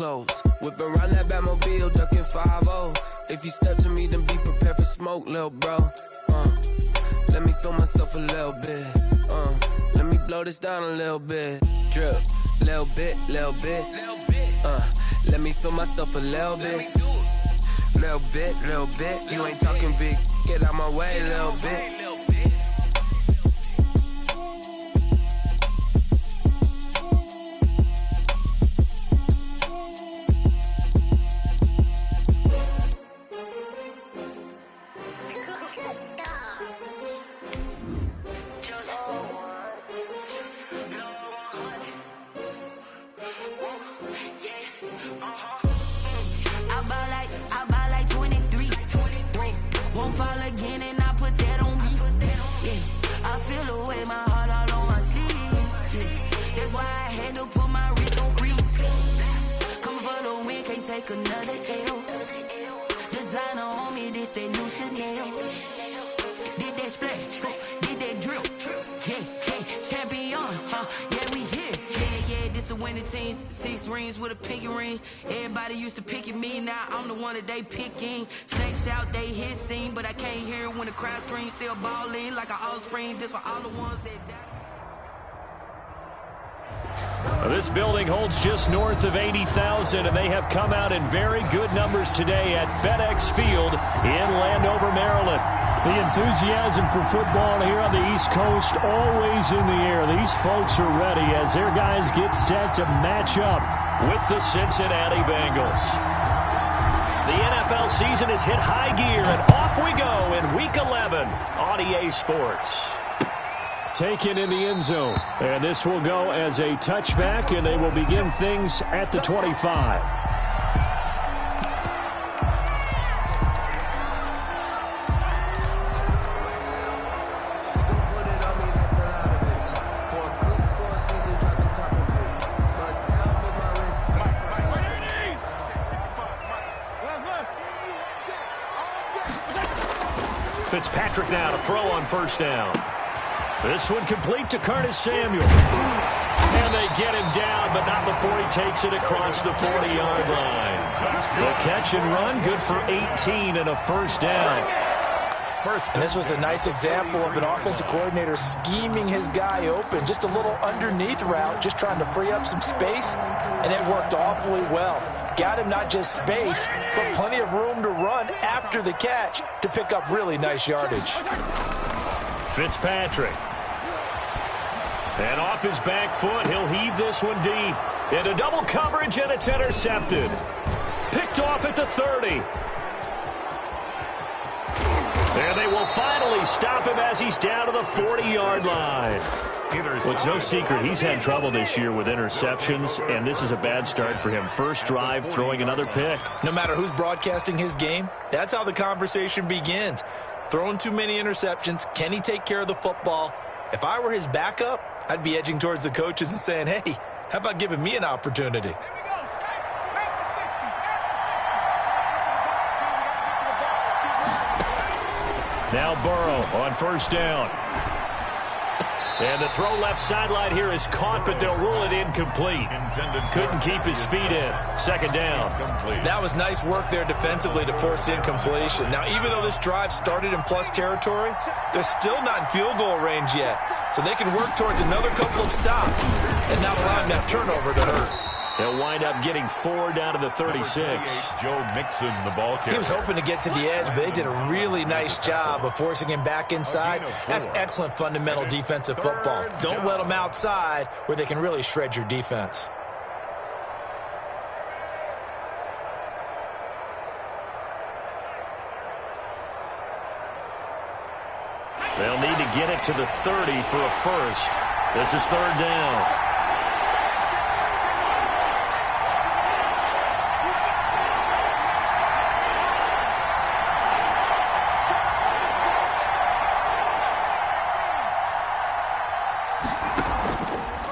clothes. Whipping around that Batmobile, ducking 5-0. If you step to me, then be prepared for smoke, lil' bro. Let me feel myself a little bit. Let me blow this down a little bit. Drip, little bit, little bit. Let me feel myself a little bit. Little bit, little bit. You ain't talking big. Get out my way, little bit. Another L. Designer on me, this that new Chanel. Did that splash, did that drill. Yeah, champion, yeah, we here. Yeah, this the winning team. 6 rings with a pinky ring. Everybody used to pick at me, now I'm the one that they picking. Snakes out, they hit scene, but I can't hear it when the crowd screams. Still ballin' like an offspring. This for all the ones that died. This building holds just north of 80,000, and they have come out in very good numbers today at FedEx Field in Landover, Maryland. The enthusiasm for football here on the East Coast always in the air. These folks are ready as their guys get set to match up with the Cincinnati Bengals. The NFL season has hit high gear, and off we go in Week 11 on EA Sports. Taken in the end zone. And this will go as a touchback, and they will begin things at the 25. Fitzpatrick now to throw on first down. This one complete to Curtis Samuel. And they get him down, but not before he takes it across the 40-yard line. The catch and run, good for 18 and a first down. And this was a nice example of an offensive coordinator scheming his guy open. Just a little underneath route, just trying to free up some space, and it worked awfully well. Got him not just space, but plenty of room to run after the catch to pick up really nice yardage. Fitzpatrick. And off his back foot, he'll heave this one deep. Into double coverage, and it's intercepted. Picked off at the 30. And they will finally stop him as he's down to the 40-yard line. Well, it's no secret he's had trouble this year with interceptions, and this is a bad start for him. First drive, throwing another pick. No matter who's broadcasting his game, that's how the conversation begins. Throwing too many interceptions, can he take care of the football? If I were his backup, I'd be edging towards the coaches and saying, hey, how about giving me an opportunity? Now Burrow on first down. And the throw left sideline here is caught, but they'll rule it incomplete. Couldn't keep his feet in. Second down. That was nice work there defensively to force incompletion. Now, even though this drive started in plus territory, they're still not in field goal range yet. So they can work towards another couple of stops and not allowing that turnover to hurt. They'll wind up getting 4 down to the 36. Joe Mixon, the ball carrier. He was hoping to get to the edge, but they did a really nice job of forcing him back inside. That's excellent fundamental defensive football. Don't let them outside where they can really shred your defense. They'll need to get it to the 30 for a first. This is third down.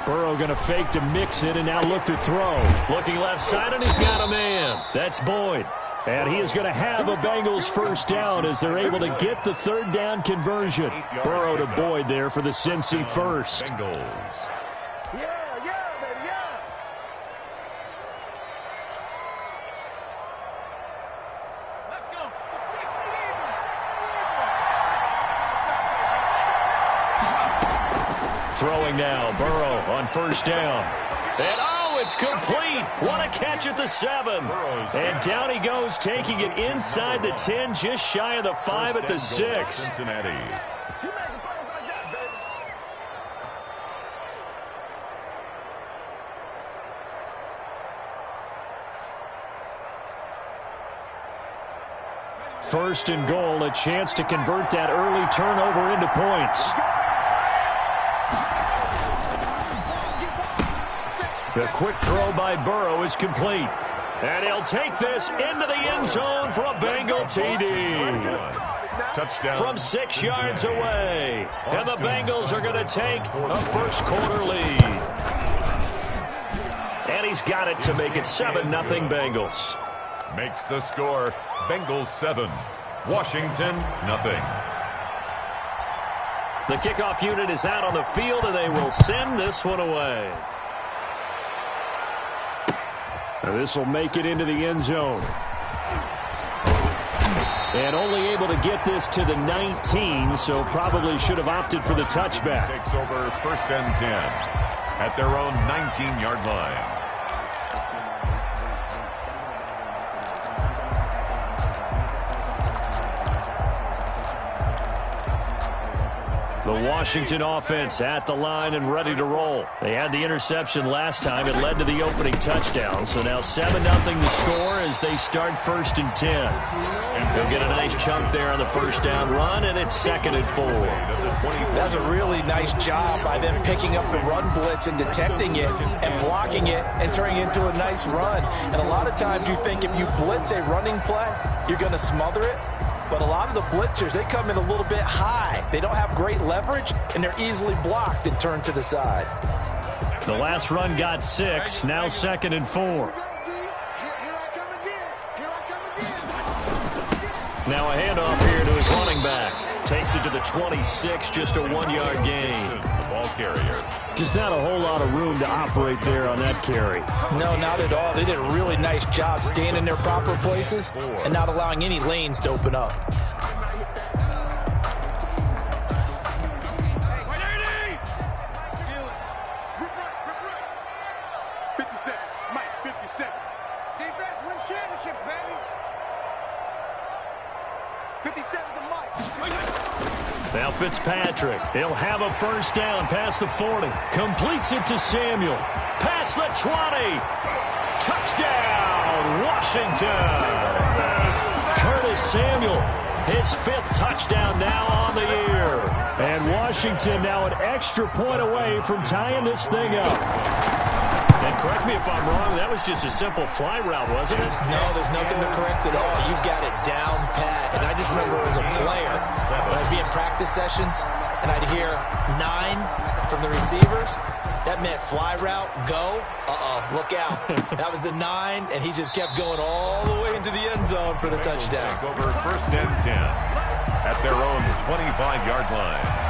Burrow going to fake to Mixon and now look to throw. Looking left side, and he's got a man. That's Boyd. And he is going to have a Bengals first down as they're able to get the third down conversion. Burrow to Boyd there for the Cincy first. Bengals. Throwing now, Burrow on first down. And it's complete. What a catch at the 7. And down he goes, taking it inside the 10, just shy of the 5 at the 6. Cincinnati. First and goal, a chance to convert that early turnover into points. The quick throw by Burrow is complete. And he'll take this into the end zone for a Bengal TD. Touchdown. From 6 yards away. And the Bengals are going to take a first quarter lead. And he's got it to make it 7-0 Bengals. Makes the score Bengals 7, Washington nothing. The kickoff unit is out on the field, and they will send this one away. Now this will make it into the end zone. And only able to get this to the 19, so probably should have opted for the touchback. Takes over first and 10 at their own 19-yard line. The Washington offense at the line and ready to roll. They had the interception last time. It led to the opening touchdown. So now 7-0 the score as they start first and 10. And they'll get a nice chunk there on the first down run, and it's 2nd and 4. That's a really nice job by them picking up the run blitz and detecting it and blocking it and turning it into a nice run. And a lot of times you think if you blitz a running play, you're going to smother it. But a lot of the blitzers, they come in a little bit high. They don't have great leverage, and they're easily blocked and turned to the side. The last run got 6, now 2nd and 4. Now a handoff here to his running back. Takes it to the 26, just a 1-yard gain. The ball carrier. Just not a whole lot of room to operate there on that carry. No, not at all. They did a really nice job staying in their proper places and not allowing any lanes to open up. Now Fitzpatrick, he'll have a first down past the 40. Completes it to Samuel. Past the 20. Touchdown, Washington. Curtis Samuel, his 5th touchdown now on the year. And Washington now an extra point away from tying this thing up. And correct me if I'm wrong, that was just a simple fly route, wasn't it? No, there's nothing to correct at all. You've got it down pat. And I just remember as a player, when I'd be in practice sessions, and I'd hear 9 from the receivers, that meant fly route, go, look out. That was the 9, and he just kept going all the way into the end zone for the touchdown. Take over first and 10 at their own 25-yard line.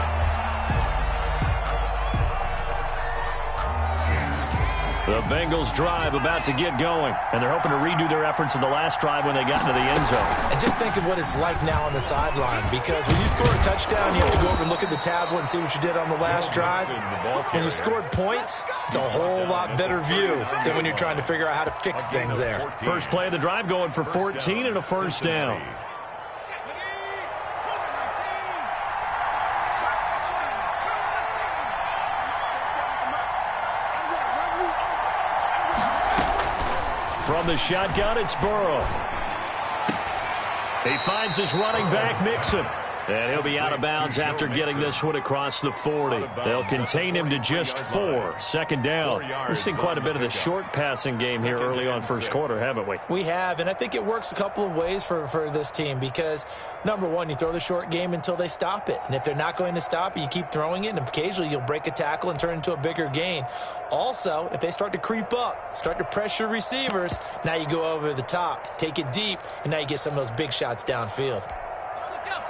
The Bengals drive about to get going, and they're hoping to redo their efforts in the last drive when they got into the end zone. And just think of what it's like now on the sideline, because when you score a touchdown, you have to go over and look at the tablet and see what you did on the last drive. When you scored points, it's a whole lot better view than when you're trying to figure out how to fix things there. First play of the drive going for 14 and a first down. From the shotgun, it's Burrow. He finds his running back, Mixon. And he'll be out of bounds after getting this one across the 40. They'll contain him to just 4. 2nd down. We've seen quite a bit of the short passing game here early on first quarter, haven't we? We have, and I think it works a couple of ways for this team because, number one, you throw the short game until they stop it. And if they're not going to stop it, you keep throwing it, and occasionally you'll break a tackle and turn it into a bigger gain. Also, if they start to creep up, start to pressure receivers, now you go over the top, take it deep, and now you get some of those big shots downfield.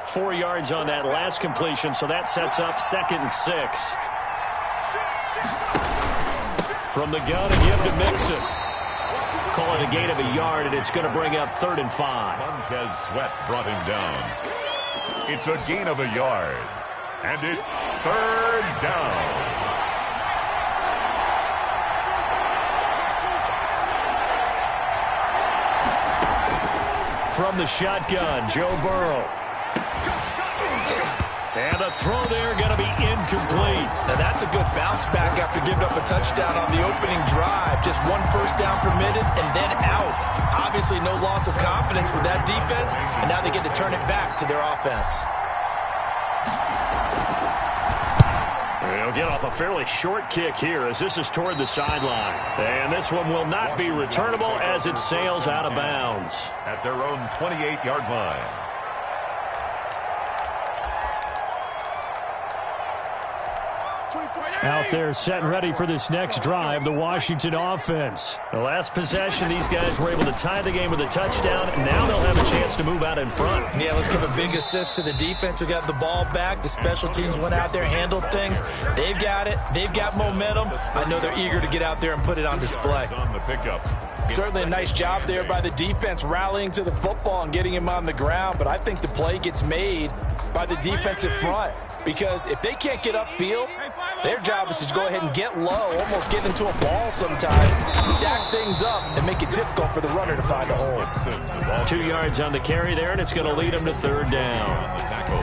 4 yards on that last completion, so that sets up 2nd and 6. From the gun and give to Mixon. Call it a gain of a yard, and it's going to bring up 3rd and 5. Montez Sweat brought him down. It's a gain of a yard, and it's 3rd down. from the shotgun, Joe Burrow. And the throw there going to be incomplete. Now that's a good bounce back after giving up a touchdown on the opening drive. Just one first down permitted and then out. Obviously no loss of confidence with that defense, and now they get to turn it back to their offense. They'll get off a fairly short kick here as this is toward the sideline. And this one will not be returnable as it sails out of bounds. At their own 28-yard line. Out there set and ready for this next drive, the Washington offense. The last possession, these guys were able to tie the game with a touchdown, and now they'll have a chance to move out in front. Yeah, let's give a big assist to the defense who got the ball back. The special teams went out there, handled things. They've got it. They've got momentum. I know they're eager to get out there and put it on display. On the pickup. Certainly a nice job there by the defense rallying to the football and getting him on the ground, but I think the play gets made by the defensive front. Because if they can't get upfield, their job is to go ahead and get low, almost get into a ball sometimes, stack things up, and make it difficult for the runner to find a hole. 2 yards on the carry there, and it's going to lead them to third down.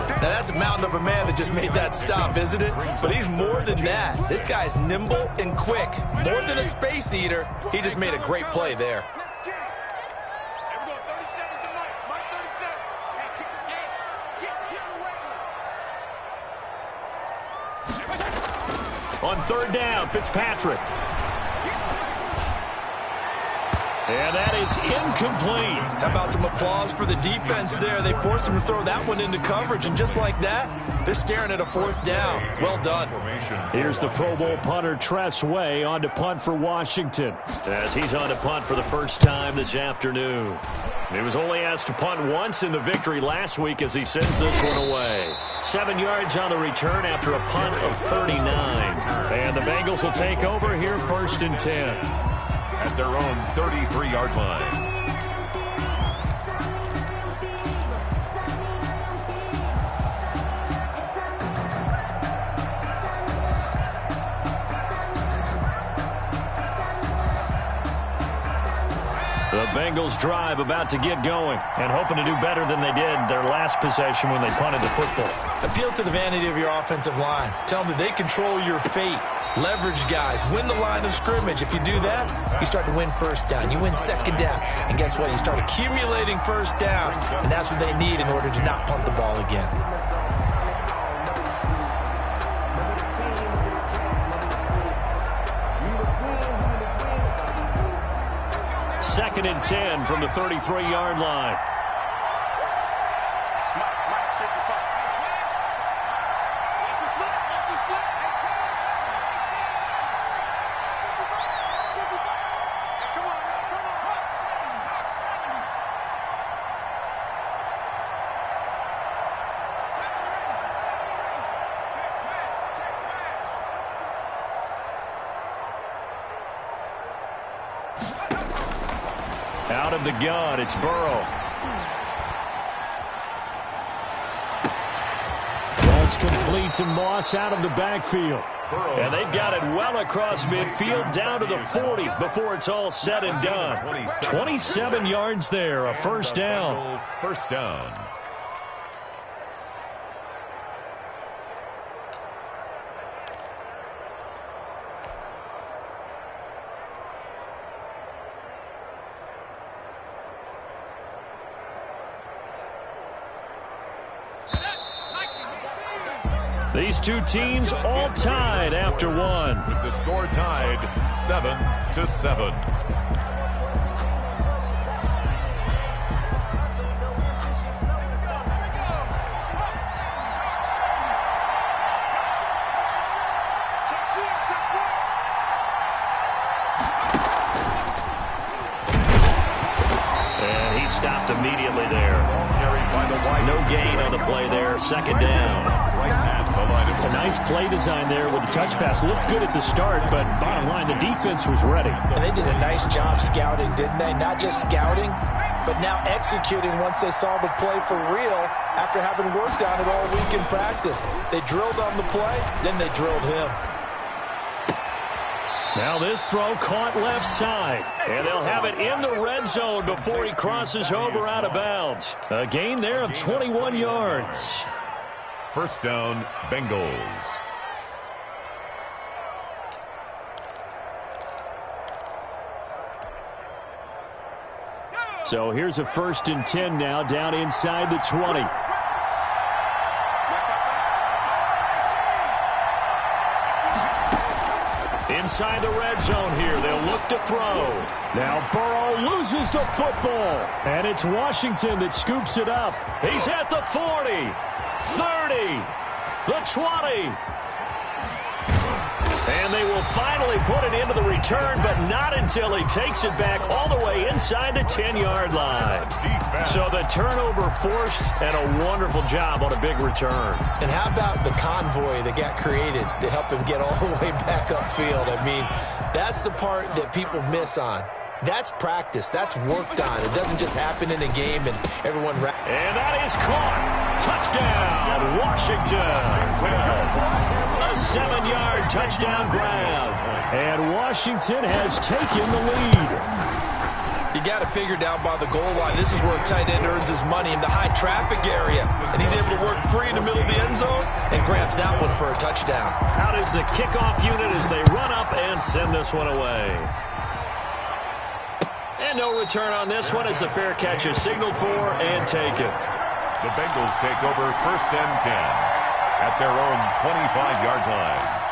Now that's a mountain of a man that just made that stop, isn't it? But he's more than that. This guy's nimble and quick. More than a space eater, he just made a great play there. On third down, Fitzpatrick. And that is incomplete. How about some applause for the defense there? They forced him to throw that one into coverage, and just like that, they're staring at a fourth down. Well done. Here's the Pro Bowl punter, Tress Way, on to punt for Washington, as he's on to punt for the first time this afternoon. He was only asked to punt once in the victory last week as he sends this one away. 7 yards on the return after a punt of 39. And the Bengals will take over here first and 10. At their own 33-yard line. The Bengals drive about to get going and hoping to do better than they did their last possession when they punted the football. Appeal to the vanity of your offensive line. Tell them that they control your fate. Leverage guys. Win the line of scrimmage. If you do that, you start to win first down. You win second down. And guess what? You start accumulating first downs. And that's what they need in order to not punt the ball again. Second and 10 from the 33-yard line. Out of the gun, it's Burrow. That's complete to Moss out of the backfield. And they've got it well across midfield down to the 40 before it's all said and done. 27 yards there, a first down. First down. These two teams all tied after one. With the score tied 7-7. And he stopped immediately there. No gain on the play there. Second down. A nice play design there with the touch pass. Looked good at the start, but bottom line, the defense was ready. And they did a nice job scouting, didn't they? Not just scouting, but now executing once they saw the play for real after having worked on it all week in practice. They drilled on the play, then they drilled him. Now this throw caught left side. And they'll have it in the red zone before he crosses over out of bounds. A gain there of 21 yards. First down, Bengals. So here's a 1st and 10 now, down inside the 20. Inside the red zone here, they'll look to throw. Now Burrow loses the football, and it's Washington that scoops it up. He's at the 40, 30, the 20. And they will finally put it into the return, but not until he takes it back all the way inside the 10-yard line. So the turnover forced, and a wonderful job on a big return. And how about the convoy that got created to help him get all the way back upfield? I mean, that's the part that people miss on. That's practice. That's worked on. It doesn't just happen in a game and everyone... And that is caught. Touchdown, Washington. A 7-yard touchdown grab. And Washington has taken the lead. You got to figure down by the goal line. This is where a tight end earns his money in the high traffic area. And he's able to work free in the middle of the end zone and grabs that one for a touchdown. Out is the kickoff unit as they run up and send this one away. And no return on this one as the fair catch is signaled for and taken. The Bengals take over 1st and 10 at their own 25-yard line.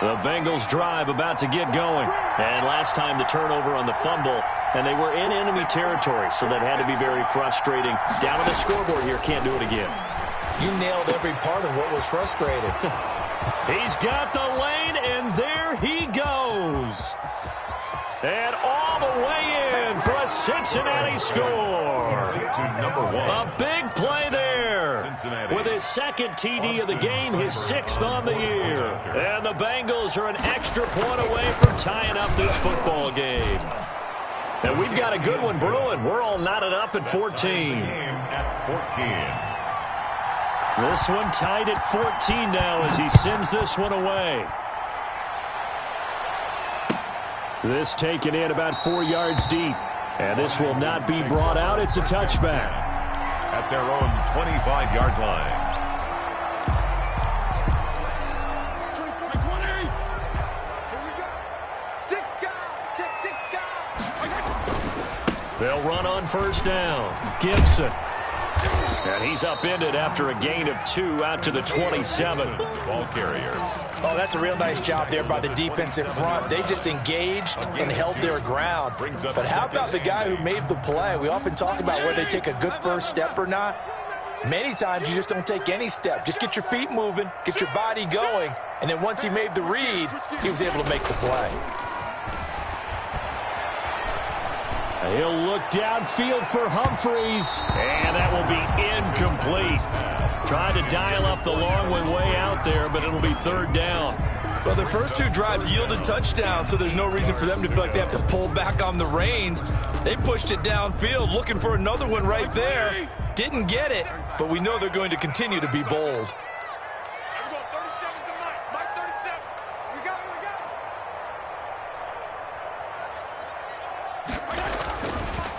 The Bengals drive about to get going. And last time the turnover on the fumble, and they were in enemy territory, so that had to be very frustrating. Down on the scoreboard here, can't do it again. You nailed every part of what was frustrating. He's got the lane, and there he goes. And all the way in for a Cincinnati score. To number 1. A big play there. Cincinnati. With his 2nd TD of the game, his 6th on the year. And the Bengals are an extra point away from tying up this football game. And we've got a good one brewing. We're all knotted up at 14. At 14. This one tied at 14 now as he sends this one away. This taken in about 4 yards deep. And this will not be brought out. It's a touchback. At their own 25-yard line. They'll run on 1st down. Gibson. And he's upended after a gain of 2 out to the 27. Ball carrier. Oh, that's a real nice job there by the defensive front. They just engaged and held their ground. But how about the guy who made the play? We often talk about whether they take a good first step or not. Many times you just don't take any step. Just get your feet moving, get your body going, and then once he made the read, he was able to make the play. He'll look downfield for Humphreys, and that will be incomplete. Trying to dial up the long one way out there, but it'll be 3rd down. Well, their first 2 drives yielded touchdowns, so there's no reason for them to feel like they have to pull back on the reins. They pushed it downfield, looking for another one right there. Didn't get it, but we know they're going to continue to be bold.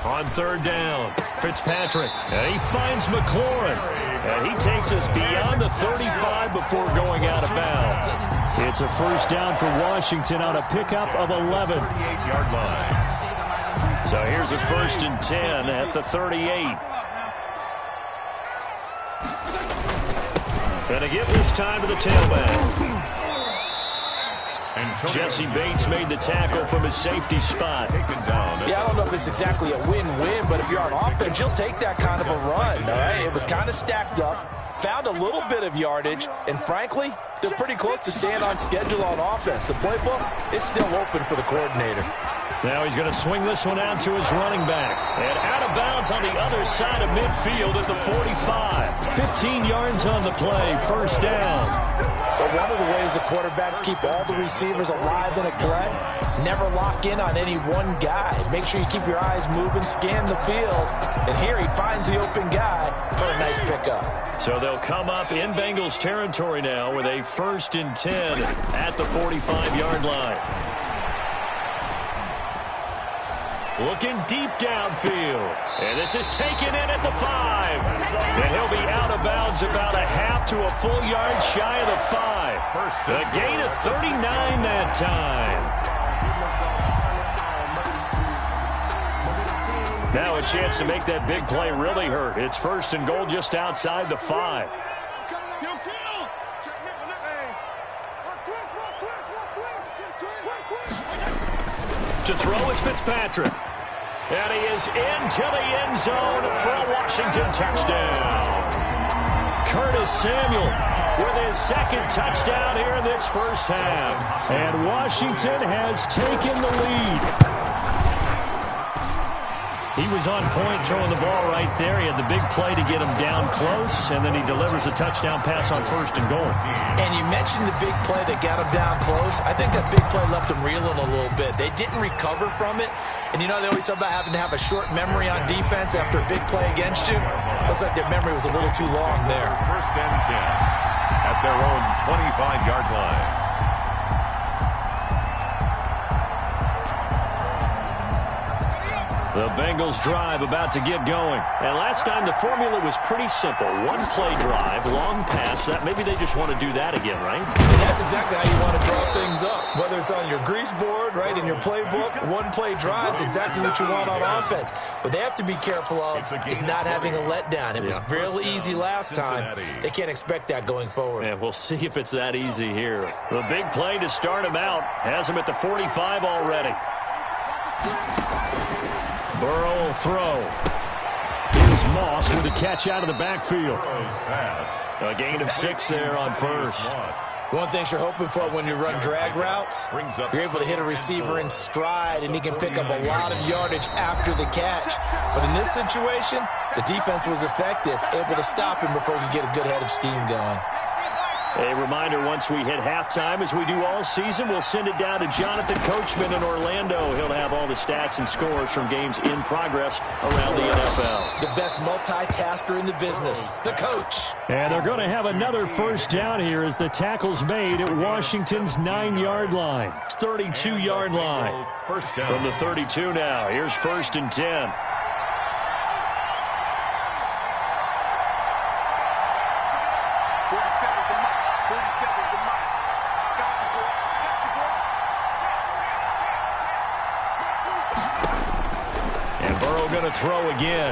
On 3rd down, Fitzpatrick, and he finds McLaurin, and he takes us beyond the 35 before going out of bounds. It's a 1st down for Washington on a pickup of 11. 38-yard line. So here's a 1st and 10 at the 38. Gonna give this time to the tailback. Jesse Bates made the tackle from his safety spot. Yeah, I don't know if it's exactly a win-win, but if you're on offense, you'll take that kind of a run, all right? It was kind of stacked up, found a little bit of yardage, and frankly, they're pretty close to staying on schedule on offense. The playbook is still open for the coordinator. Now he's going to swing this one out to his running back. And out of bounds on the other side of midfield at the 45. 15 yards on the play, 1st down. But one of the ways as the quarterbacks keep all the receivers alive in a play. Never lock in on any one guy. Make sure you keep your eyes moving, scan the field. And here he finds the open guy for a nice pickup. So they'll come up in Bengals territory now with a 1st and 10 at the 45-yard line. Looking deep downfield. And this is taken in at the 5. And he'll be out of bounds about a half to a full yard shy of the 5. A gain of 39 that time. Now a chance to make that big play really hurt. It's 1st and goal just outside the 5. To throw is Fitzpatrick. And he is into the end zone for a Washington touchdown. Curtis Samuel with his 2nd touchdown here in this first half. And Washington has taken the lead. He was on point throwing the ball right there. He had the big play to get him down close, and then he delivers a touchdown pass on 1st and goal. And you mentioned the big play that got him down close. I think that big play left him reeling a little bit. They didn't recover from it. And you know, they always talk about having to have a short memory on defense after a big play against you. Looks like their memory was a little too long there. 1st and 10 at their own 25-yard line. The Bengals drive about to get going. And last time the formula was pretty simple. One play drive, long pass. Maybe they just want to do that again, right? And that's exactly how you want to draw things up. Whether it's on your grease board, right, in your playbook, one play drive is exactly what you want on offense. What they have to be careful of is not having a letdown. It was real easy last time. They can't expect that going forward. Yeah, we'll see if it's that easy here. The big play to start him out has him at the 45 already. Burrow will throw. Here's Moss with a catch out of the backfield. A gain of 6 there on 1st. One thing you're hoping for when you run drag routes, you're able to hit a receiver in stride, and he can pick up a lot of yardage after the catch. But in this situation, the defense was effective, able to stop him before he could get a good head of steam going. A reminder, once we hit halftime, as we do all season, we'll send it down to Jonathan Coachman in Orlando. He'll have all the stats and scores from games in progress around the NFL. The best multitasker in the business, the coach. And they're going to have another 1st down here as the tackle's made at Washington's 9-yard line. 32-yard line. First down. From the 32 now. Here's 1st and 10. Going to throw again.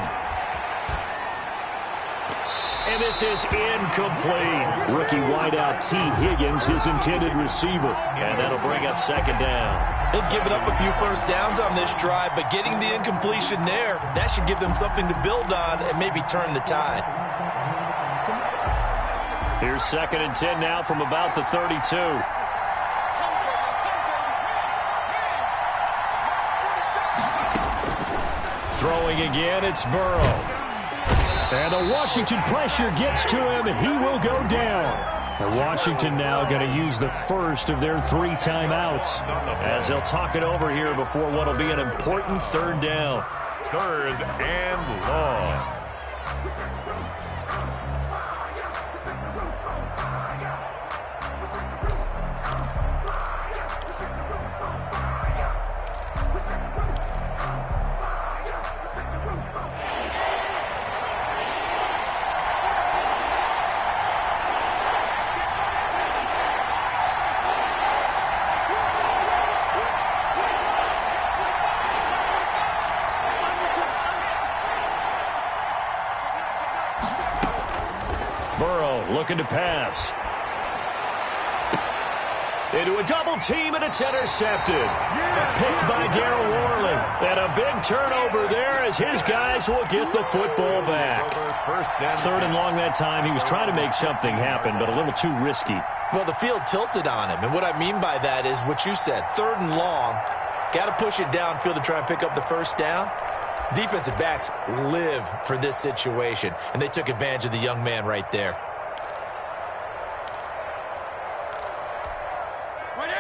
And this is incomplete. Rookie wideout T. Higgins, his intended receiver. And that'll bring up 2nd down. They've given up a few 1st downs on this drive, but getting the incompletion there, that should give them something to build on and maybe turn the tide. Here's 2nd and 10 now from about the 32. Throwing again, it's Burrow. And the Washington pressure gets to him. He will go down. And Washington now going to use the 1st of their 3 timeouts as they'll talk it over here before what will be an important 3rd down. 3rd and long. Looking to pass. Into a double team, and it's intercepted. Picked by Darryl Worley. And a big turnover there as his guys will get the football back. 3rd and long that time. He was trying to make something happen, but a little too risky. Well, the field tilted on him. And what I mean by that is what you said. 3rd and long. Got to push it downfield to try and pick up the 1st down. Defensive backs live for this situation, and they took advantage of the young man right there.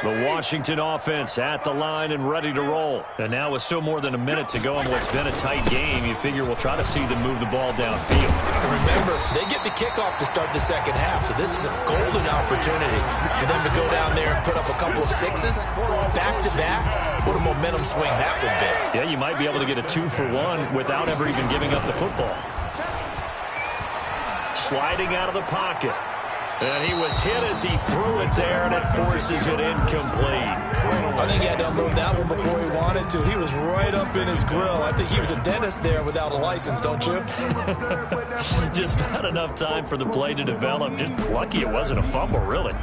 The Washington offense at the line and ready to roll. And now with still more than a minute to go in what's been a tight game, you figure we'll try to see them move the ball downfield. Remember, they get the kickoff to start the second half, so this is a golden opportunity for them to go down there and put up a couple of sixes back-to-back. What a momentum swing that would be. Yeah, you might be able to get a 2-for-1 without ever even giving up the football. Sliding out of the pocket. And he was hit as he threw it there, and it forces it incomplete. I think he had to unload that one before he wanted to. He was right up in his grill. I think he was a dentist there without a license, don't you? Just not enough time for the play to develop. Just lucky it wasn't a fumble, really.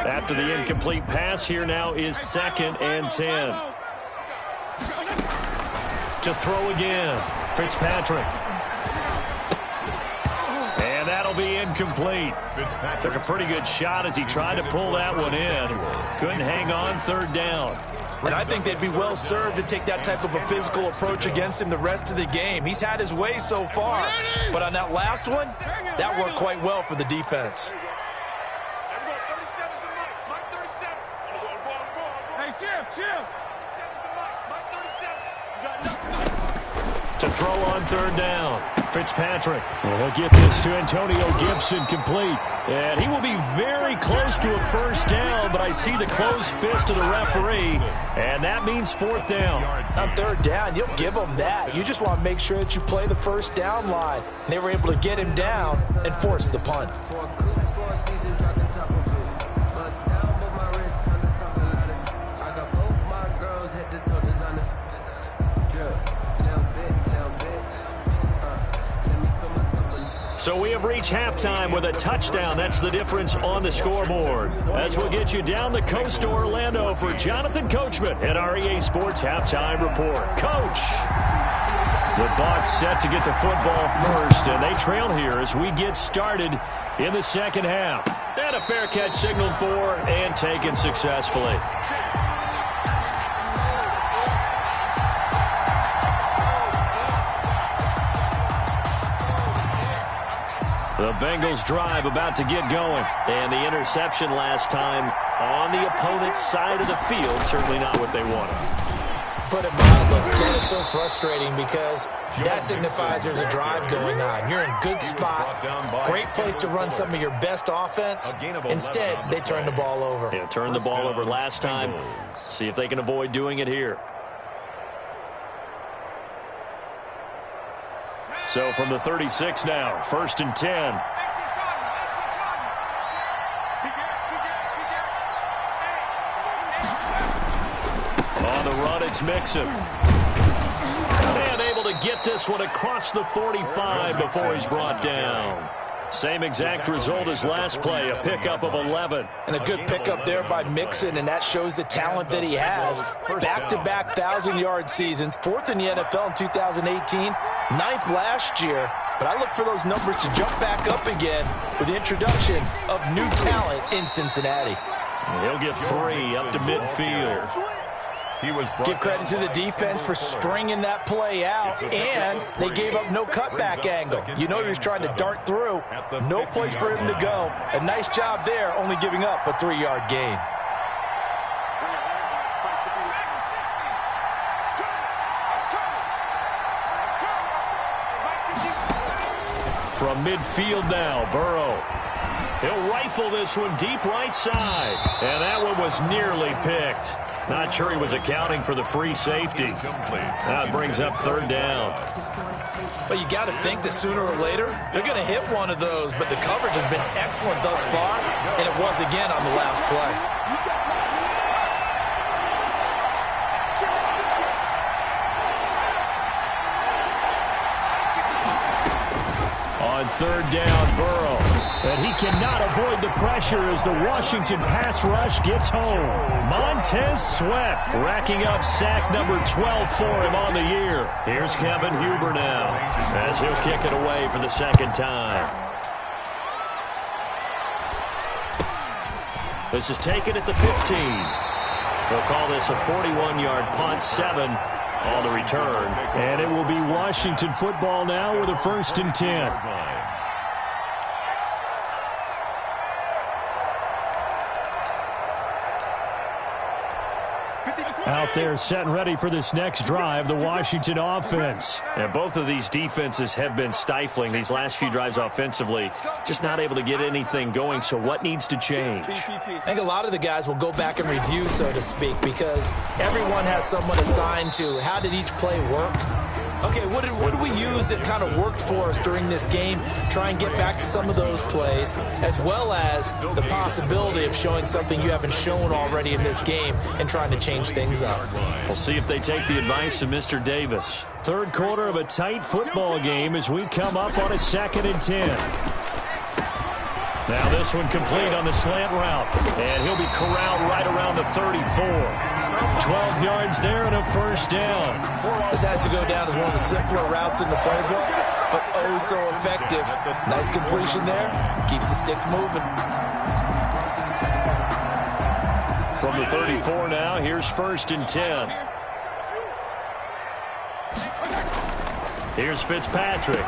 After the incomplete pass, here now is 2nd and 10. To throw again, Fitzpatrick. And that'll be incomplete. Took a pretty good shot as he tried to pull that one in. Couldn't hang on 3rd down. And I think they'd be well served to take that type of a physical approach against him the rest of the game. He's had his way so far. But on that last one, that worked quite well for the defense. To throw on 3rd down, Fitzpatrick. Well, he'll get this to Antonio Gibson complete. And he will be very close to a 1st down, but I see the closed fist of the referee, and that means 4th down. On 3rd down, you'll give them that. You just want to make sure that you play the 1st down line. And they were able to get him down and force the punt. So we have reached halftime with a touchdown. That's the difference on the scoreboard. As we'll get you down the coast to Orlando for Jonathan Coachman at our EA Sports Halftime Report. Coach! The Bucs set to get the football first, and they trail here as we get started in the second half. And a fair catch signaled for and taken successfully. The Bengals drive about to get going. And the interception last time on the opponent's side of the field. Certainly not what they wanted. Put it mildly, that is so frustrating because that signifies there's a drive going on. You're in good spot. Great place to run some of your best offense. Instead, they turn the ball over. Yeah, turned the ball over last time. See if they can avoid doing it here. So from the 36 now, 1st and 10. On the run, it's Mixon. And able to get this one across the 45 before he's brought down. Same exact result as last play, a pickup of 11. And a good pickup there by Mixon, and that shows the talent that he has. Back-to-back 1,000-yard seasons, 4th in the NFL in 2018, 9th last year. But I look for those numbers to jump back up again with the introduction of new talent in Cincinnati. He'll get 3 up to midfield. Give credit to the defense for stringing that play out, and they gave up no cutback angle. You know he was trying to dart through. No place for him to go. A nice job there, only giving up a 3-yard gain. From midfield now, Burrow. He'll rifle this one deep right side. And that one was nearly picked. Not sure he was accounting for the free safety. That brings up 3rd down. Well, you got to think that sooner or later, they're going to hit one of those. But the coverage has been excellent thus far, and it was again on the last play. On 3rd down, Burrow. And he cannot avoid the pressure as the Washington pass rush gets home. Montez Sweat racking up sack number 12 for him on the year. Here's Kevin Huber now as he'll kick it away for the 2nd time. This is taken at the 15. They'll call this a 41-yard punt, 7 on the return. And it will be Washington football now with a 1st and 10. Out there set and ready for this next drive, the Washington offense. And both of these defenses have been stifling these last few drives offensively. Just not able to get anything going, so what needs to change? I think a lot of the guys will go back and review, so to speak, because everyone has someone assigned to how did each play work. Okay, what did we use that kind of worked for us during this game? Try and get back to some of those plays, as well as the possibility of showing something you haven't shown already in this game and trying to change things up. We'll see if they take the advice of Mr. Davis. Third quarter of a tight football game as we come up on a 2nd and 10. Now this one complete on the slant route, and he'll be corralled right around the 34. 12 yards there and a first down. This has to go down as one of the simpler routes in the playbook, but oh so effective. Nice completion there. Keeps the sticks moving. From the 34 now, here's 1st and 10. Here's Fitzpatrick.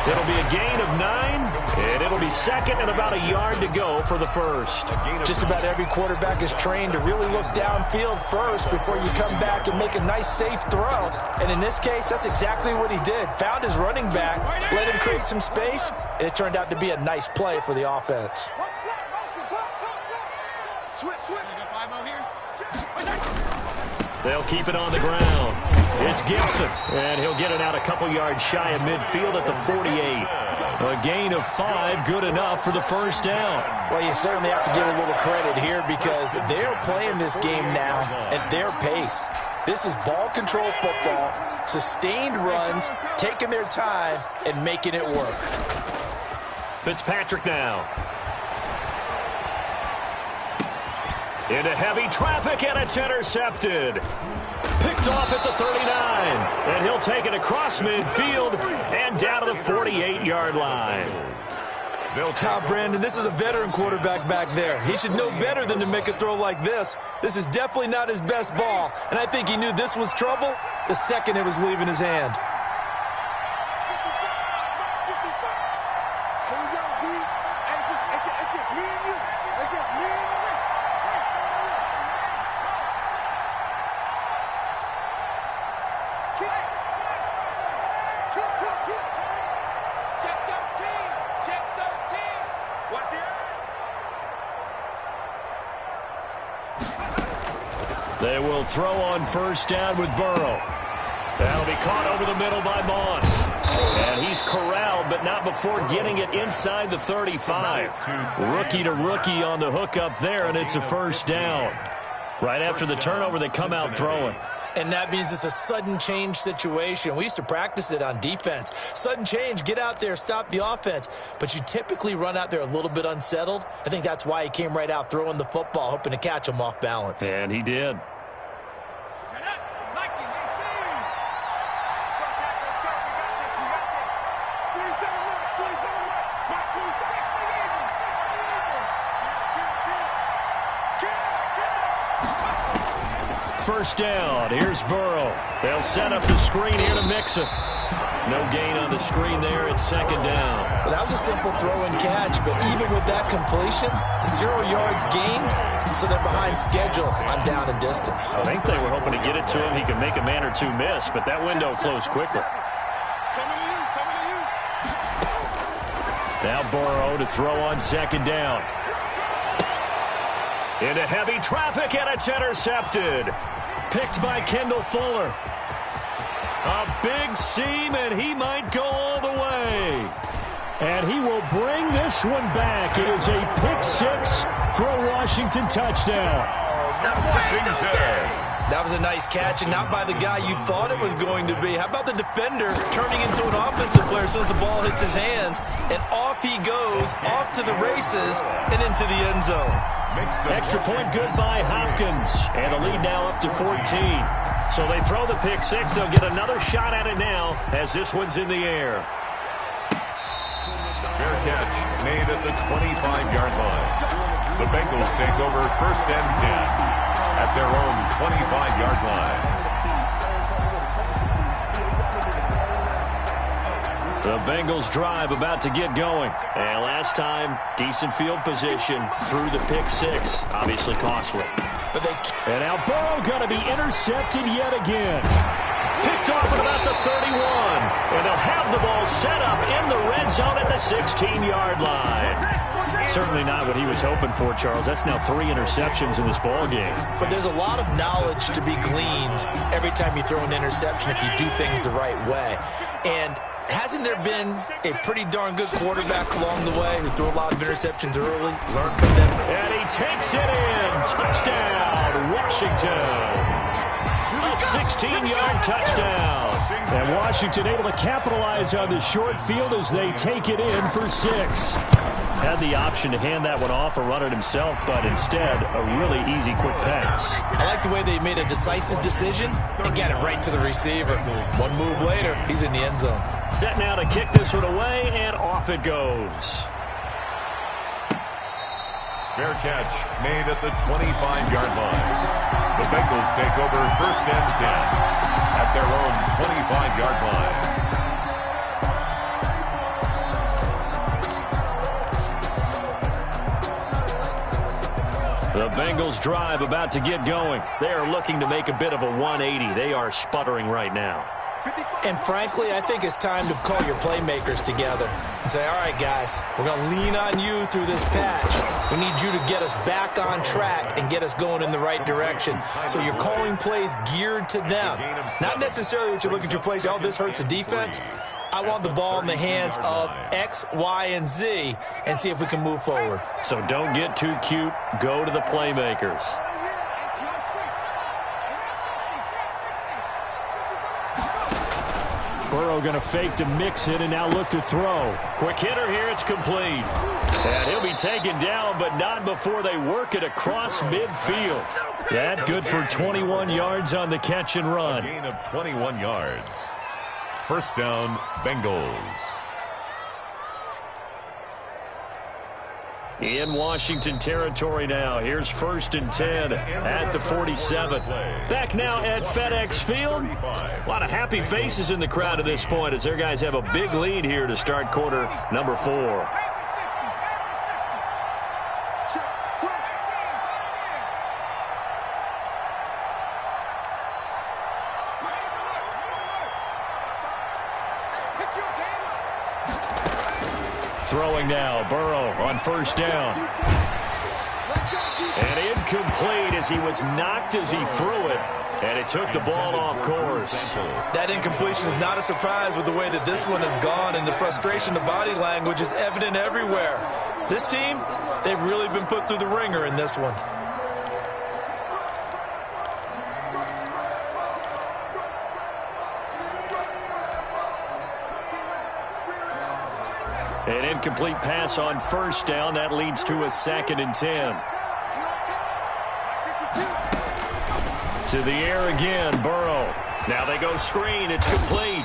It'll be a gain of 9, and it'll be 2nd and about a yard to go for the first. Just about every quarterback is trained to really look downfield first before you come back and make a nice, safe throw. And in this case, that's exactly what he did. Found his running back, let him create some space, and it turned out to be a nice play for the offense. They'll keep it on the ground. It's Gibson, and he'll get it out a couple yards shy of midfield at the 48. A gain of 5, good enough for the first down. Well, you certainly have to give a little credit here because they're playing this game now at their pace. This is ball control football, sustained runs, taking their time, and making it work. Fitzpatrick now. Into heavy traffic, and it's intercepted. Picked off at the 39, and he'll take it across midfield and down to the 48-yard line. Brandon, this is a veteran quarterback back there. He should know better than to make a throw like this. This is definitely not his best ball, and I think he knew this was trouble the second it was leaving his hand. They will throw on first down with Burrow. That'll be caught over the middle by Moss. And he's corralled, but not before getting it inside the 35. Rookie to rookie on the hook up there, and it's a first down. Right after the turnover, they come out throwing. And that means it's a sudden change situation. We used to practice it on defense. Sudden change, get out there, stop the offense. But you typically run out there a little bit unsettled. I think that's why he came right out throwing the football, hoping to catch him off balance. And he did. First down. Here's Burrow. They'll set up the screen here to Mixon. No gain on the screen there. It's second down. Well, that was a simple throw and catch, but even with that completion, 0 yards gained, so they're behind schedule on down and distance. I think they were hoping to get it to him. He could make a man or two miss, but that window closed quickly. Now Burrow to throw on second down. Into heavy traffic, and it's intercepted. Picked by Kendall Fuller. A big seam, and he might go all the way. And he will bring this one back. It is a pick six for a Washington touchdown. That was a nice catch, and not by the guy you thought it was going to be. How about the defender turning into an offensive player as soon as the ball hits his hands, and off he goes, off to the races, and into the end zone. Extra point good by Hopkins, and the lead now up to 14. So they throw the pick six. They'll get another shot at it now as this one's in the air. Fair catch made at the 25-yard line. The Bengals take over first and 10 at their own 25-yard line. The Bengals drive about to get going. And last time, decent field position through the pick six. Obviously costly. And now Burrow going to be intercepted yet again. Picked off at about the 31. And they'll have the ball set up in the red zone at the 16-yard line. Certainly not what he was hoping for, Charles. That's now 3 interceptions in this ball game. But there's a lot of knowledge to be gleaned every time you throw an interception if you do things the right way. And hasn't there been a pretty darn good quarterback along the way who threw a lot of interceptions early, learned from them? And he takes it in. Touchdown, Washington. A 16-yard touchdown. And Washington able to capitalize on the short field as they take it in for 6. Had the option to hand that one off or run it himself, but instead, a really easy, quick pass. I like the way they made a decisive decision and got it right to the receiver. One move later, he's in the end zone. Set now to kick this one away, and off it goes. Fair catch made at the 25-yard line. The Bengals take over 1st and 10 at their own 25-yard line. The Bengals drive about to get going. They are looking to make a bit of a 180. They are sputtering right now. And frankly, I think it's time to call your playmakers together and say, all right, guys, we're going to lean on you through this patch. We need you to get us back on track and get us going in the right direction. So you're calling plays geared to them. Not necessarily that you look at your plays, oh, this hurts the defense. I want the ball in the hands of X, Y, and Z and see if we can move forward. So don't get too cute. Go to the playmakers. Burrow going to fake to mix it and now look to throw. Quick hitter here. It's complete. And he'll be taken down, but not before they work it across midfield. That good for 21 yards on the catch and run. A gain of 21 yards. 1st down, Bengals. In Washington territory now. Here's 1st and 10 at the 47. Back now at FedEx Field. A lot of happy faces in the crowd at this point as their guys have a big lead here to start quarter number 4. Throwing now, Burrow on 1st down. And incomplete as he was knocked as he threw it. And it took the ball off course. That incompletion is not a surprise with the way that this one has gone, and the frustration, the body language is evident everywhere. This team, they've really been put through the ringer in this one. An incomplete pass on 1st down. That leads to a 2nd and 10. To the air again, Burrow. Now they go screen. It's complete.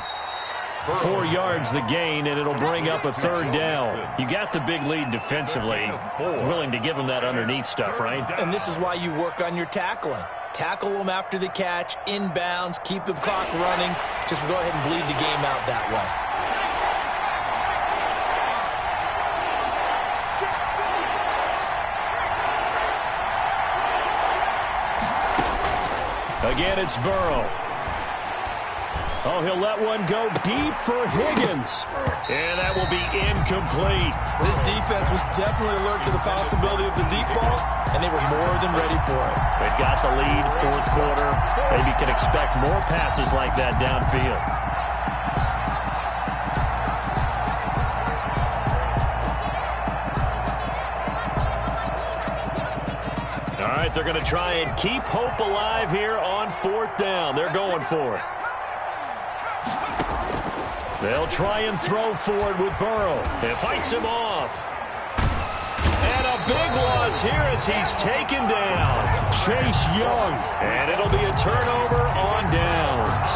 4 yards the gain, and it'll bring up a 3rd down. You got the big lead defensively. Willing to give them that underneath stuff, right? And this is why you work on your tackling. Tackle them after the catch, inbounds, keep the clock running. Just go ahead and bleed the game out that way. Again, it's Burrow. Oh, he'll let one go deep for Higgins. And that will be incomplete. This defense was definitely alert to the possibility of the deep ball, and they were more than ready for it. They've got the lead, 4th quarter. Maybe can expect more passes like that downfield. All right, they're going to try and keep hope alive here on 4th down. They're going for it. They'll try and throw for it with Burrow. It fights him off. And a big loss here as he's taken down. Chase Young. And it'll be a turnover on downs.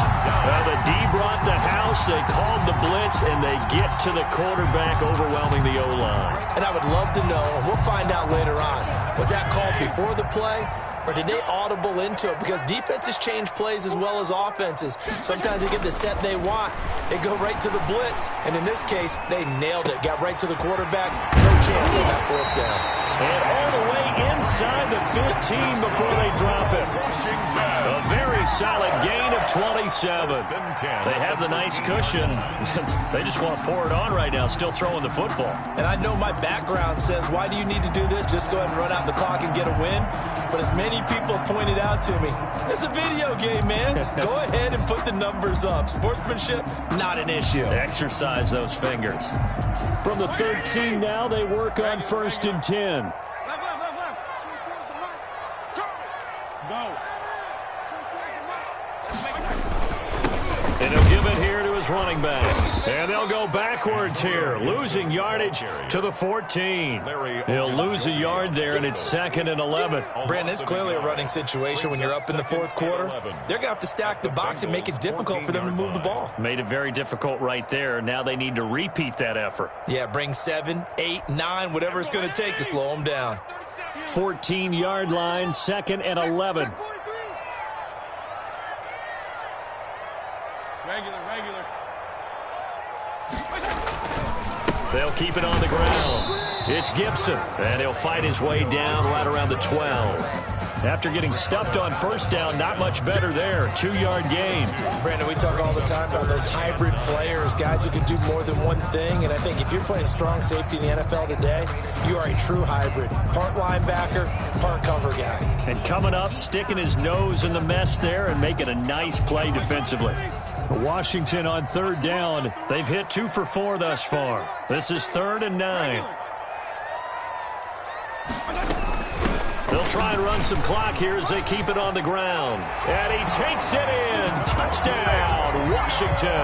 Well, the D brought the house. They called the blitz, and they get to the quarterback, overwhelming the O-line. And I would love to know, and we'll find out later on, was that called before the play, or did they audible into it? Because defenses change plays as well as offenses. Sometimes they get the set they want. They go right to the blitz. And in this case, they nailed it. Got right to the quarterback. No chance on that fourth down. And all the way inside the 15 before they drop it. A very solid gain of 27. They have the nice cushion. They just want to pour it on right now, still throwing the football. And I know my background says, why do you need to do this? Just go ahead and run out the clock and get a win. But as many people pointed out to me, it's a video game, man. Go ahead and put the numbers up. Sportsmanship, not an issue. Exercise those fingers. From the 13 now, they work on 1st and 10. And he'll give it here to his running back. And they'll go backwards here, losing yardage to the 14. He'll lose a yard there, and it's 2nd and 11. Brandon, it's clearly a running situation when you're up in the fourth quarter. They're going to have to stack the box and make it difficult for them to move the ball. Made it very difficult right there. Now they need to repeat that effort. Yeah, bring 7, 8, 9, whatever it's going to take to slow them down. 14-yard line, 2nd and 11. Regular. They'll keep it on the ground. It's Gibson, and he'll fight his way down right around the 12. After getting stuffed on 1st down, not much better there. 2-yard gain. Brandon, we talk all the time about those hybrid players, guys who can do more than one thing. And I think if you're playing strong safety in the NFL today, you are a true hybrid. Part linebacker, part cover guy. And coming up, sticking his nose in the mess there and making a nice play defensively. Washington on 3rd down. They've hit 2 for 4 thus far. This is 3rd and 9. They'll try and run some clock here as they keep it on the ground. And he takes it in. Touchdown, Washington.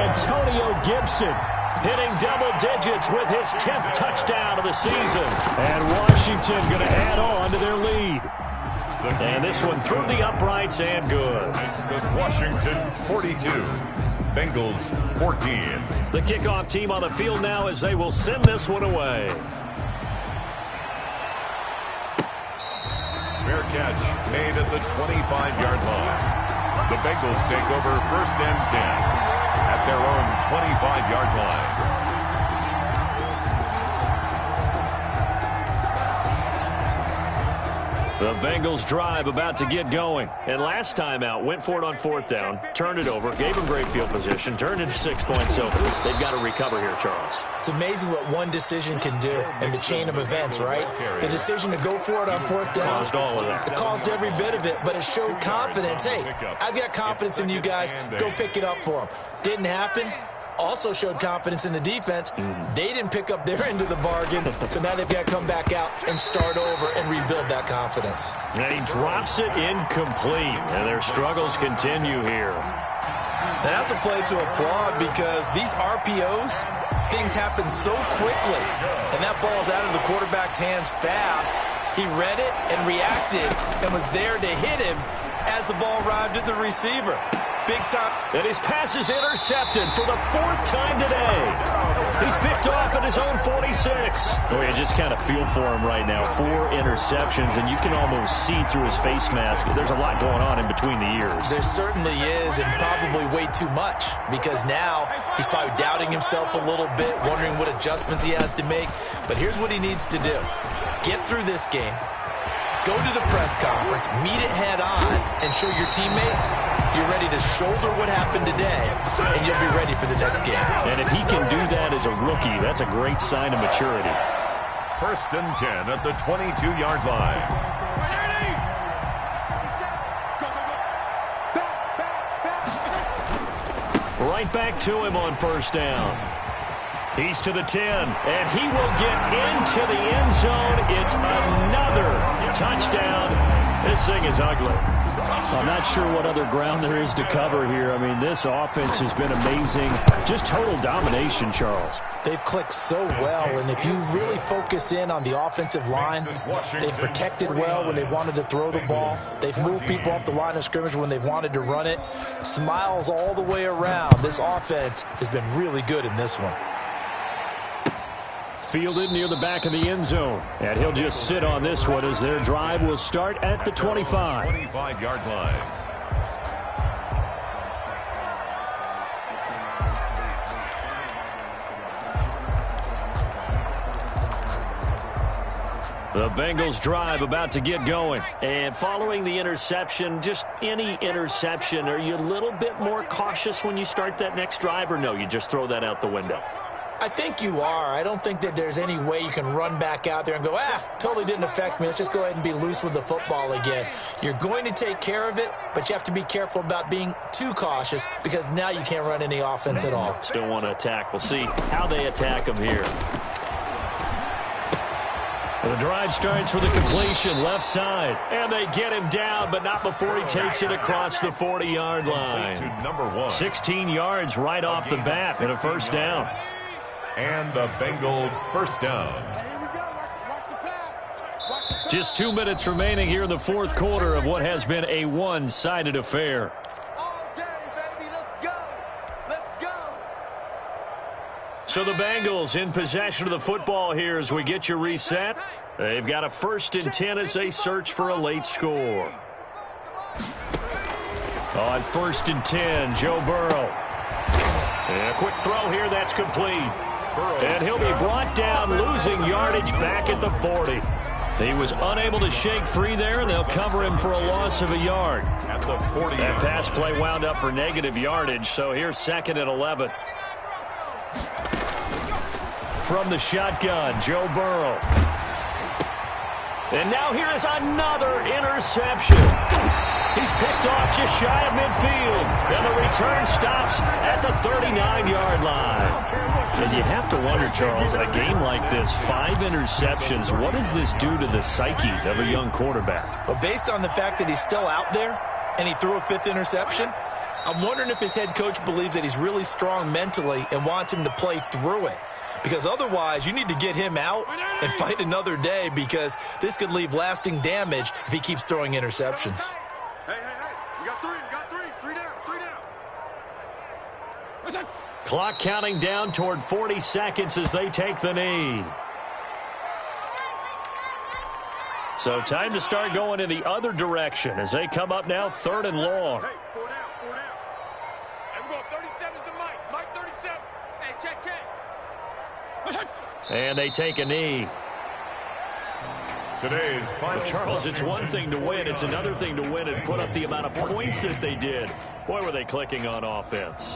Antonio Gibson hitting double digits with his 10th touchdown of the season. And Washington going to add on to their lead. And this one through the uprights and good. It's Washington 42, Bengals 14. The kickoff team on the field now as they will send this one away. Fair catch made at the 25-yard line. The Bengals take over 1st and 10 at their own 25-yard line. The Bengals drive about to get going. And last time out, went for it on 4th down, turned it over, gave them great field position, turned it to 6 points. So they've got to recover here, Charles. It's amazing what one decision can do in the chain of events, right? The decision to go for it on 4th down. Caused all of that. It caused every bit of it, but it showed confidence. Hey, I've got confidence in you guys. Go pick it up for them. Didn't happen. Also showed confidence in the defense. They didn't pick up their end of the bargain, so now they've got to come back out and start over and rebuild that confidence. And he drops it incomplete, and their struggles continue here. Now that's a play to applaud because these RPOs, things happen so quickly, and that ball's out of the quarterback's hands fast. He read it and reacted and was there to hit him as the ball arrived at the receiver. Big time. And his pass is intercepted for the 4th time today. He's picked off at his own 46. Oh, you just kind of feel for him right now. 4 interceptions, and you can almost see through his face mask. There's a lot going on in between the ears. There certainly is, and probably way too much, because now he's probably doubting himself a little bit, wondering what adjustments he has to make. But here's what he needs to do. Get through this game. Go to the press conference, meet it head on, and show your teammates you're ready to shoulder what happened today, and you'll be ready for the next game. And if he can do that as a rookie, that's a great sign of maturity. 1st and 10 at the 22-yard line. Right back to him on 1st down. He's to the 10, and he will get into the end zone. It's another touchdown. This thing is ugly. I'm not sure what other ground there is to cover here. I mean, this offense has been amazing. Just total domination, Charles. They've clicked so well, and if you really focus in on the offensive line, they've protected well when they've wanted to throw the ball. They've moved people off the line of scrimmage when they've wanted to run it. Smiles all the way around. This offense has been really good in this one. fielded near the back of the end zone. And he'll just sit on this one as their drive will start at the 25. 25-yard line. The Bengals drive about to get going. And following the interception, just any interception, are you a little bit more cautious when you start that next drive, or no, you just throw that out the window? I think you are. I don't think that there's any way you can run back out there and go, totally didn't affect me. Let's just go ahead and be loose with the football again. You're going to take care of it, but you have to be careful about being too cautious because now you can't run any offense at all. Still want to attack. We'll see how they attack them here. The drive starts with a completion left side. And they get him down, but not before he takes it across the 40-yard line. To number 1. 16 yards right off the bat and a first down. And the Bengals first down. Just 2 minutes remaining here in the fourth quarter of what has been a one-sided affair. So the Bengals in possession of the football here as we get you reset. They've got a 1st and 10 as they search for a late score. On 1st and 10, Joe Burrow. And a quick throw here, that's complete. And he'll be brought down, losing yardage back at the 40. He was unable to shake free there, and they'll cover him for a loss of a yard. At the 40. That pass play wound up for negative yardage, so here's 2nd and 11. From the shotgun, Joe Burrow. And now here is another interception. He's picked off just shy of midfield. And the return stops at the 39-yard line. And you have to wonder, Charles, a game like this, 5 interceptions, what does this do to the psyche of a young quarterback? Well, based on the fact that he's still out there and he threw a 5th interception, I'm wondering if his head coach believes that he's really strong mentally and wants him to play through it. Because otherwise, you need to get him out and fight another day because this could leave lasting damage if he keeps throwing interceptions. Hey, we got 3, three down. Clock counting down toward 40 seconds as they take the knee. So time to start going in the other direction as they come up now 3rd and long. Hey, 4 down. Hey, we're going 37's the Mike 37. Hey, check. And they take a knee. Today's final. Charles, it's one thing to win. It's another thing to win and put up the amount of points that they did. Boy, were they clicking on offense.